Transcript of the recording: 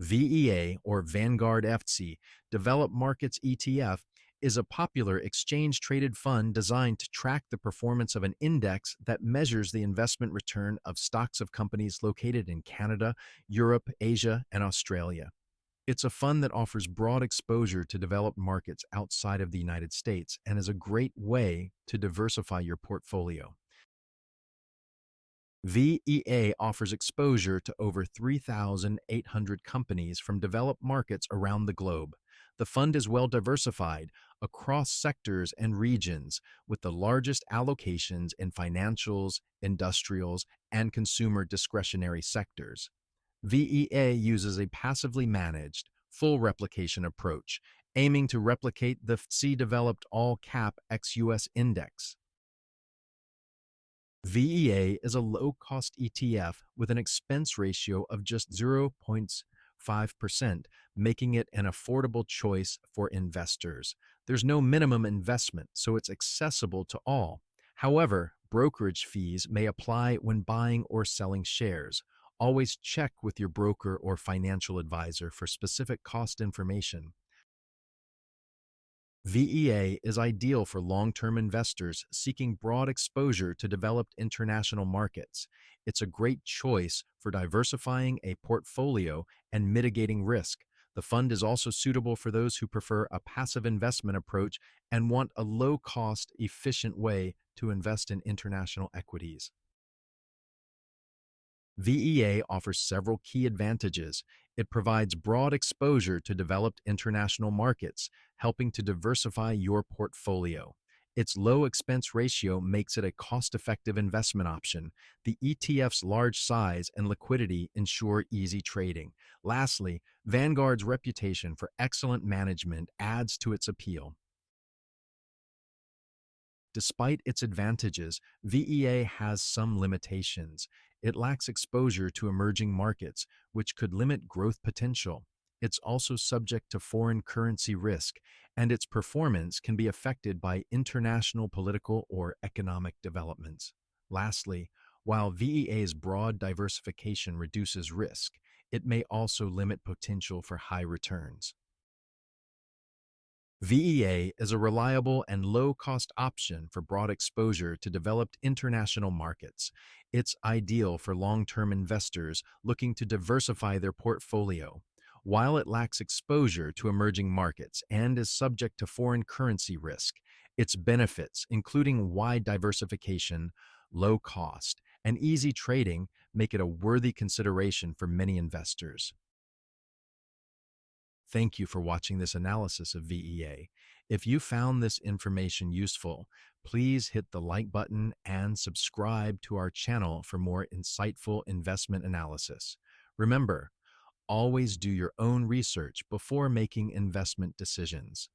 VEA, or Vanguard FTSE, Developed Markets ETF, is a popular exchange-traded fund designed to track the performance of an index that measures the investment return of stocks of companies located in Canada, Europe, Asia, and Australia. It's a fund that offers broad exposure to developed markets outside of the United States and is a great way to diversify your portfolio. VEA offers exposure to over 3,800 companies from developed markets around the globe. The fund is well diversified across sectors and regions, with the largest allocations in financials, industrials, and consumer discretionary sectors. VEA uses a passively managed, full replication approach, aiming to replicate the FTSE Developed All Cap ex-US index. VEA is a low-cost ETF with an expense ratio of just 0.5%, making it an affordable choice for investors. There's no minimum investment, so it's accessible to all. However, brokerage fees may apply when buying or selling shares. Always check with your broker or financial advisor for specific cost information. VEA is ideal for long-term investors seeking broad exposure to developed international markets. It's a great choice for diversifying a portfolio and mitigating risk. The fund is also suitable for those who prefer a passive investment approach and want a low-cost, efficient way to invest in international equities. VEA offers several key advantages. It provides broad exposure to developed international markets, helping to diversify your portfolio. Its low expense ratio makes it a cost-effective investment option. The ETF's large size and liquidity ensure easy trading. Lastly, Vanguard's reputation for excellent management adds to its appeal. Despite its advantages, VEA has some limitations. It lacks exposure to emerging markets, which could limit growth potential. It's also subject to foreign currency risk, and its performance can be affected by international political or economic developments. Lastly, while VEA's broad diversification reduces risk, it may also limit potential for high returns. VEA is a reliable and low-cost option for broad exposure to developed international markets. It's ideal for long-term investors looking to diversify their portfolio. While it lacks exposure to emerging markets and is subject to foreign currency risk, its benefits, including wide diversification, low cost, and easy trading, make it a worthy consideration for many investors. Thank you for watching this analysis of VEA. If you found this information useful, please hit the like button and subscribe to our channel for more insightful investment analysis. Remember, always do your own research before making investment decisions.